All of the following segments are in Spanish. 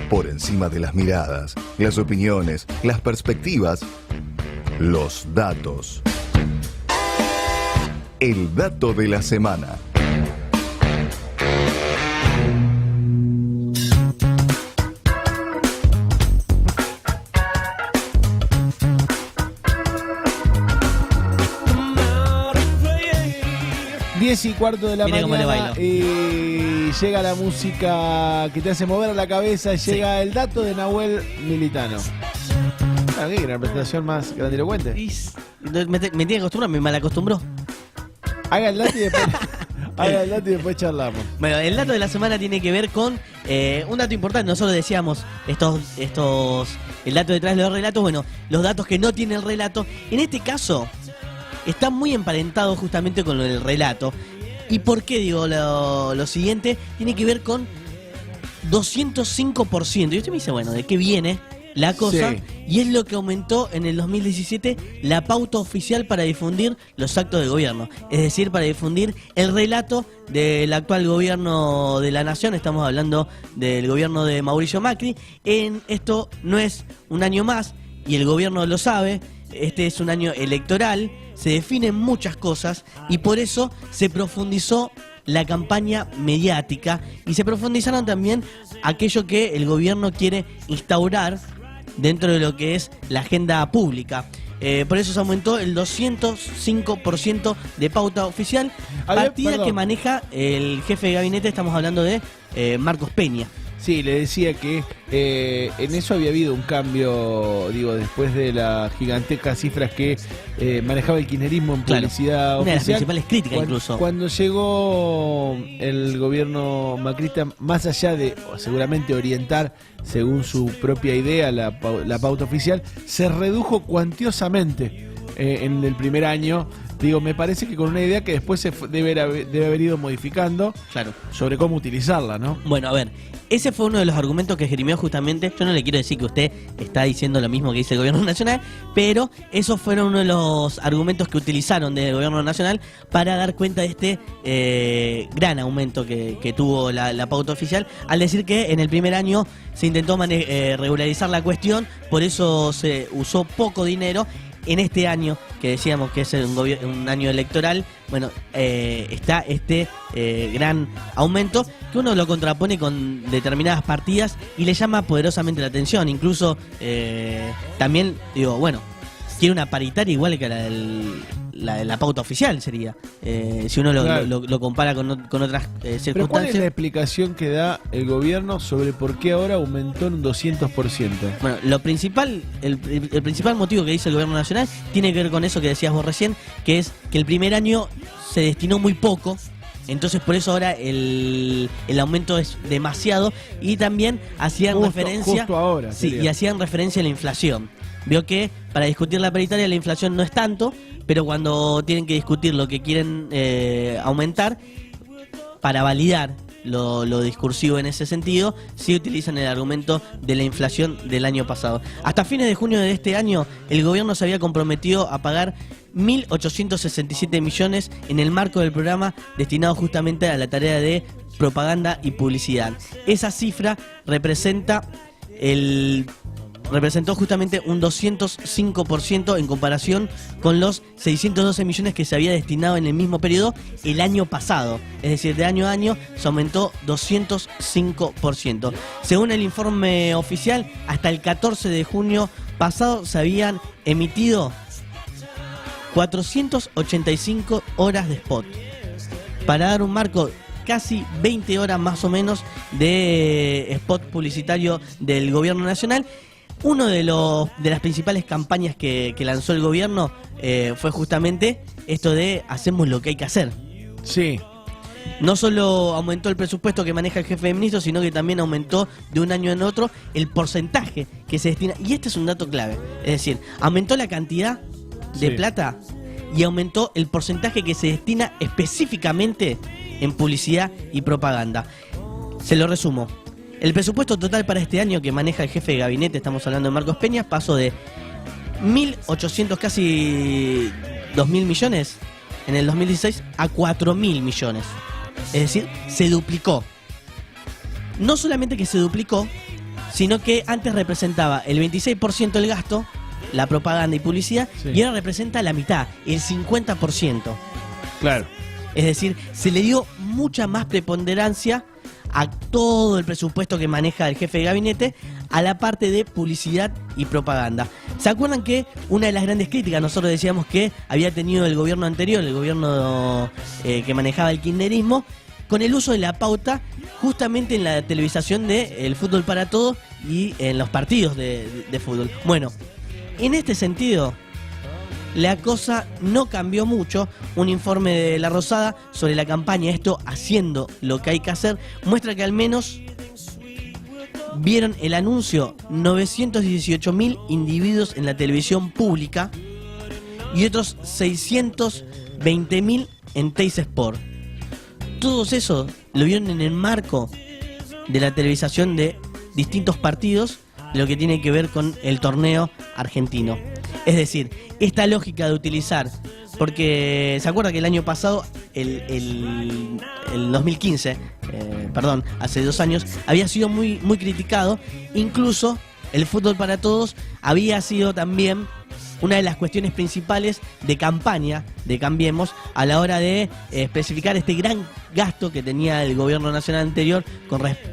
Por encima de las miradas, las opiniones, las perspectivas, los datos. El dato de la semana. Diez y cuarto de la Mire cómo le mañana bailo. y llega la música que te hace mover la cabeza. Llega el dato de Nahuel Militano. Ah, qué gran presentación más grandilocuente. Me tiene que acostumbrar, me malacostumbró. Haga el dato y después, haga el dato y después charlamos. Bueno, el dato de la semana tiene que ver con un dato importante. Nosotros decíamos el dato detrás de los relatos. Bueno, los datos que no tiene el relato. En este caso, está muy emparentado justamente con lo del relato. ¿Y por qué digo lo siguiente? Tiene que ver con 205%. Y usted me dice, bueno, ¿de qué viene la cosa? Sí. Y es lo que aumentó en el 2017 la pauta oficial para difundir los actos de gobierno. Es decir, para difundir el relato del actual gobierno de la nación. Estamos hablando del gobierno de Mauricio Macri. Esto no es un año más, y el gobierno lo sabe. Este es un año electoral, se definen muchas cosas y por eso se profundizó la campaña mediática y se profundizaron también aquello que el gobierno quiere instaurar dentro de lo que es la agenda pública. Por eso se aumentó el 205% de pauta oficial, partida que maneja el jefe de gabinete. Estamos hablando de Marcos Peña. Sí, le decía que en eso había habido un cambio, digo, después de las gigantescas cifras que manejaba el kirchnerismo en publicidad Una de las oficial. principales críticas incluso. Cuando llegó el gobierno macrista, más allá de seguramente orientar según su propia idea la pauta oficial, se redujo cuantiosamente en el primer año. Digo, me parece que con una idea que después debe haber ido modificando, Claro. sobre cómo utilizarla, ¿no? Bueno, a ver, ese fue uno de los argumentos que esgrimió justamente. Yo no le quiero decir que usted está diciendo lo mismo que dice el gobierno nacional, pero esos fueron uno de los argumentos que utilizaron desde el gobierno nacional para dar cuenta de este gran aumento que tuvo la pauta oficial, al decir que en el primer año se intentó regularizar la cuestión, por eso se usó poco dinero. En este año, que decíamos que es un año electoral, bueno, está este gran aumento que uno lo contrapone con determinadas partidas y le llama poderosamente la atención. Incluso también, digo, bueno, quiere una paritaria igual que la pauta oficial sería, si uno lo compara con otras circunstancias. Pero ¿cuál es la explicación que da el gobierno sobre por qué ahora aumentó en un 200%? Bueno, lo principal, el principal motivo que dice el gobierno nacional tiene que ver con eso que decías vos recién, que es que el primer año se destinó muy poco. Entonces por eso ahora el aumento es demasiado. Y también hacían referencia justo ahora, sí, y hacían referencia a la inflación. Vio que para discutir la paritaria la inflación no es tanto, pero cuando tienen que discutir lo que quieren aumentar, para validar lo discursivo en ese sentido, sí utilizan el argumento de la inflación del año pasado. Hasta fines de junio de este año, el gobierno se había comprometido a pagar 1.867 millones en el marco del programa destinado justamente a la tarea de propaganda y publicidad. Esa cifra representó justamente un 205% en comparación con los 612 millones que se había destinado en el mismo periodo el año pasado. Es decir, de año a año se aumentó 205%. Según el informe oficial, hasta el 14 de junio pasado se habían emitido 485 horas de spot. Para dar un marco, casi 20 horas más o menos de spot publicitario del gobierno nacional. Uno de las principales campañas que lanzó el gobierno fue justamente esto de hacemos lo que hay que hacer. Sí. No solo aumentó el presupuesto que maneja el jefe de ministros, sino que también aumentó de un año en otro el porcentaje que se destina. Y este es un dato clave. Es decir, aumentó la cantidad de plata y aumentó el porcentaje que se destina específicamente en publicidad y propaganda. Se lo resumo. El presupuesto total para este año que maneja el jefe de gabinete, estamos hablando de Marcos Peña, pasó de 1.800, casi 2.000 millones en el 2016 a 4.000 millones. Es decir, se duplicó. No solamente que se duplicó, sino que antes representaba el 26% del gasto, la propaganda y publicidad, Sí. y ahora representa la mitad, el 50%. Claro. Es decir, se le dio mucha más preponderancia a todo el presupuesto que maneja el jefe de gabinete, a la parte de publicidad y propaganda. ¿Se acuerdan que una de las grandes críticas, nosotros decíamos que había tenido el gobierno anterior, el gobierno que manejaba el kirchnerismo, con el uso de la pauta justamente en la televisación del fútbol para todos y en los partidos de fútbol? Bueno, en este sentido, la cosa no cambió mucho. Un informe de La Rosada sobre la campaña Esto haciendo lo que hay que hacer muestra que al menos vieron el anuncio 918.000 individuos en la televisión pública y otros 620.000 en Teis Sport. Todos esos lo vieron en el marco de la televisación de distintos partidos de lo que tiene que ver con el torneo argentino. Es decir, esta lógica de utilizar, porque se acuerda que el año pasado, el 2015, hace 2 años, había sido muy criticado. Incluso el fútbol para todos había sido también una de las cuestiones principales de campaña de Cambiemos a la hora de especificar este gran gasto que tenía el gobierno nacional anterior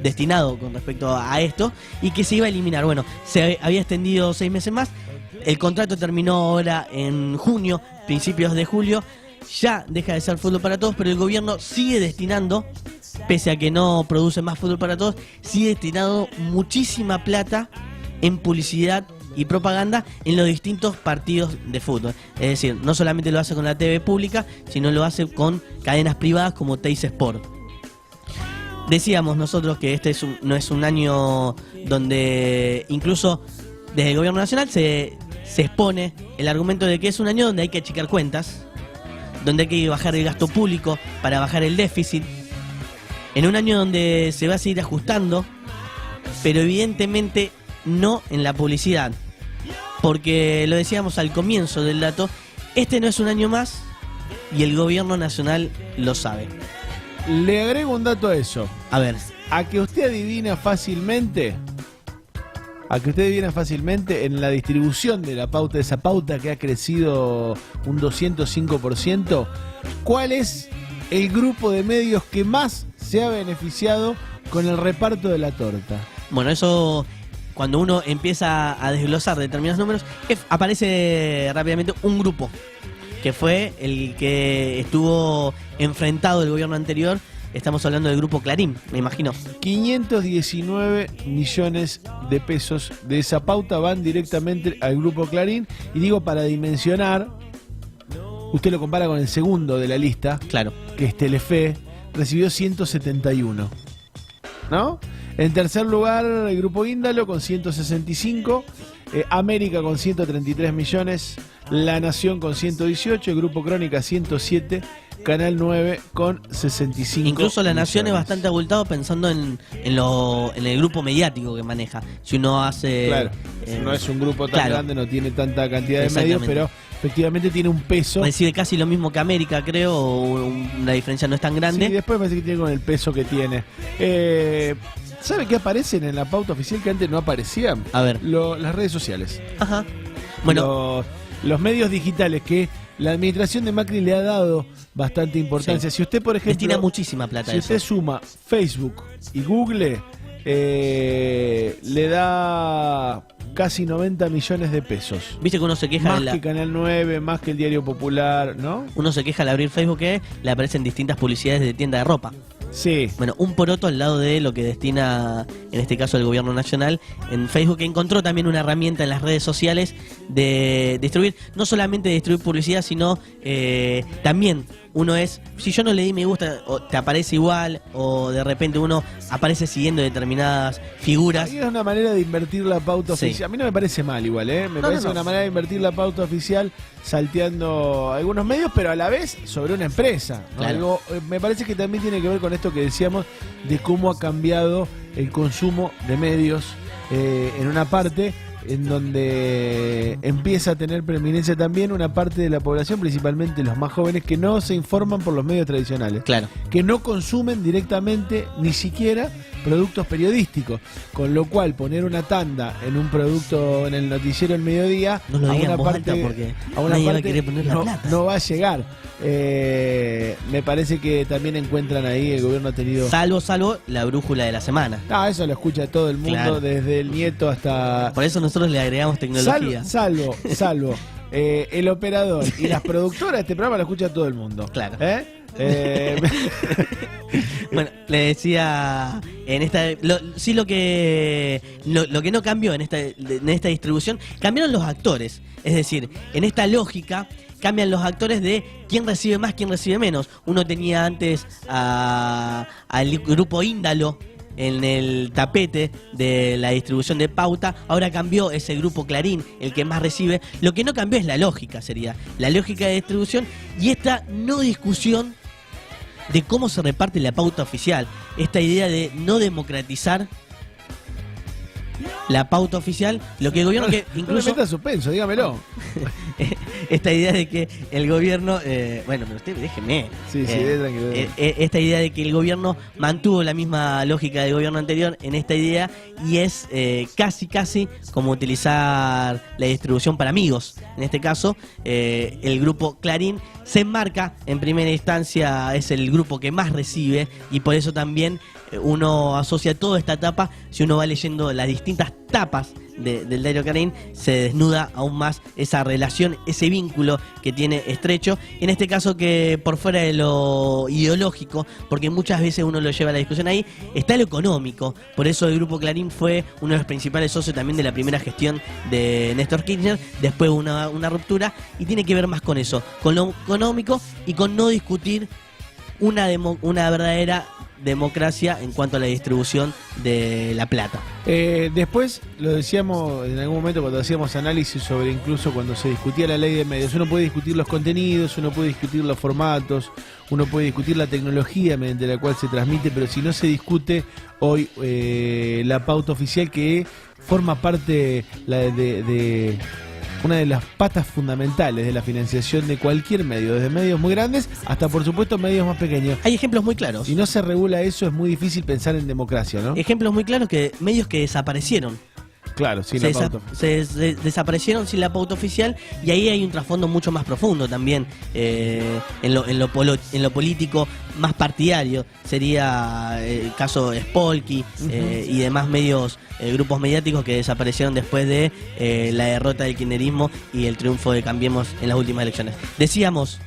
destinado con respecto a esto, y que se iba a eliminar. Bueno, se había extendido 6 meses más. El contrato terminó ahora en junio, principios de julio. Ya deja de ser fútbol para todos, pero el gobierno sigue destinando, pese a que no produce más fútbol para todos, sigue destinando muchísima plata en publicidad y propaganda en los distintos partidos de fútbol. Es decir, no solamente lo hace con la TV pública, sino lo hace con cadenas privadas como Teis Sport. Decíamos nosotros que este no es un año donde incluso desde el gobierno nacional se expone el argumento de que es un año donde hay que achicar cuentas, donde hay que bajar el gasto público para bajar el déficit, en un año donde se va a seguir ajustando, pero evidentemente no en la publicidad, porque lo decíamos al comienzo del dato, este no es un año más y el gobierno nacional lo sabe. Le agrego un dato a eso. A ver, A que usted adivina fácilmente en la distribución de la pauta, esa pauta que ha crecido un 205%, ¿cuál es el grupo de medios que más se ha beneficiado con el reparto de la torta? bueno, eso cuando uno empieza a desglosar determinados números, aparece rápidamente un grupo, que fue el que estuvo enfrentado el gobierno anterior. Estamos hablando del grupo Clarín, me imagino. 519 millones de pesos de esa pauta van directamente al grupo Clarín. Y digo, para dimensionar, usted lo compara con el segundo de la lista, Claro. que es Telefe, recibió 171, ¿no? En tercer lugar, el grupo Índalo con 165, América con 133 millones, La Nación con 118, el grupo Crónica 107, Canal 9 con 65. Incluso La Nación es millones. bastante abultado pensando en el grupo mediático que maneja. Si uno hace... Claro, no es un grupo tan claro. grande, no tiene tanta cantidad de medios, Exactamente. pero efectivamente tiene un peso. Recibe casi lo mismo que América, creo, o la diferencia no es tan grande. Sí, después me parece que tiene con el peso que tiene. ¿Sabe qué aparecen en la pauta oficial que antes no aparecían? A ver. Las redes sociales. Ajá. Bueno, Los medios digitales que la administración de Macri le ha dado bastante importancia. Sí. Si usted, por ejemplo, destina muchísima plata a si eso. usted suma Facebook y Google, le da casi 90 millones de pesos. Viste que uno se queja Más que Canal 9, más que el Diario Popular, ¿no? uno se queja al abrir Facebook que le aparecen distintas publicidades de tienda de ropa. Sí. Bueno, un poroto al lado de lo que destina, en este caso, el gobierno nacional en Facebook, que encontró también una herramienta en las redes sociales de distribuir, no solamente de distribuir publicidad, sino también uno si yo no le di me gusta, o te aparece igual, o de repente uno aparece siguiendo determinadas figuras. Ahí es una manera de invertir la pauta Sí. oficial. A mí no me parece mal igual, ¿eh? Me No, parece no. una manera de invertir la pauta oficial salteando algunos medios, pero a la vez sobre una empresa, ¿no? Claro. Me parece que también tiene que ver con esto que decíamos de cómo ha cambiado el consumo de medios en una parte en donde empieza a tener preeminencia también una parte de la población, principalmente los más jóvenes, que no se informan por los medios tradicionales, Claro. que no consumen directamente ni siquiera productos periodísticos, con lo cual poner una tanda en un producto en el noticiero del mediodía No lo a digan una en voz parte, alta porque a una nadie va a parte querer poner la no, plata. no va a llegar. Me parece que también encuentran ahí, el gobierno ha tenido... Salvo la brújula de la semana. Ah, eso lo escucha todo el mundo, Claro. desde el nieto hasta... Por eso nosotros le agregamos tecnología. Salvo el operador y las productoras de este programa lo escucha todo el mundo. Claro. Bueno, le decía en esta lo que no cambió en esta distribución, cambiaron los actores. Es decir, en esta lógica cambian los actores de quién recibe más, quién recibe menos. Uno tenía antes al grupo Índalo en el tapete de la distribución de Pauta, ahora cambió ese grupo Clarín, el que más recibe. Lo que no cambió es la lógica, sería la lógica de distribución y esta no discusión de cómo se reparte la pauta oficial, esta idea de no democratizar la pauta oficial, lo que el gobierno que No incluso me meta suspenso, dígamelo. esta idea de que el gobierno bueno, pero usted déjeme. Sí, tranquilo. Esta idea de que el gobierno mantuvo la misma lógica del gobierno anterior en esta idea y es casi como utilizar la distribución para amigos. En este caso, el grupo Clarín se enmarca en primera instancia, es el grupo que más recibe y por eso también uno asocia toda esta etapa. Si uno va leyendo las distintas tapas del diario Clarín, se desnuda aún más esa relación, ese vínculo que tiene estrecho, en este caso que por fuera de lo ideológico, porque muchas veces uno lo lleva a la discusión ahí, está lo económico. Por eso el grupo Clarín fue uno de los principales socios también de la primera gestión de Néstor Kirchner, después una ruptura, y tiene que ver más con eso, con lo económico y con no discutir una verdadera democracia en cuanto a la distribución de la plata. Después, lo decíamos en algún momento cuando hacíamos análisis sobre incluso cuando se discutía la ley de medios, uno puede discutir los contenidos, uno puede discutir los formatos, uno puede discutir la tecnología mediante la cual se transmite, pero si no se discute hoy la pauta oficial, que forma parte de una de las patas fundamentales de la financiación de cualquier medio, desde medios muy grandes hasta, por supuesto, medios más pequeños. Hay ejemplos muy claros. Si no se regula eso, es muy difícil pensar en democracia, ¿no? Ejemplos muy claros que medios que desaparecieron. Claro, sin se la pauta. desaparecieron sin la pauta oficial, y ahí hay un trasfondo mucho más profundo también en lo político más partidario. Sería el caso Spolky y demás medios, grupos mediáticos que desaparecieron después de la derrota del kirchnerismo y el triunfo de Cambiemos en las últimas elecciones. Decíamos,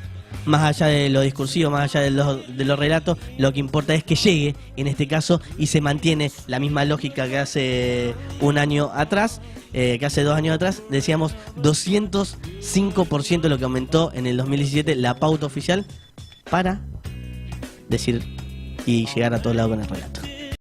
más allá de lo discursivo, más allá de los relatos, lo que importa es que llegue, en este caso, y se mantiene la misma lógica que hace un año atrás, que hace 2 años atrás. Decíamos 205% lo que aumentó en el 2017 la pauta oficial para decir y llegar a todos lados con el relato.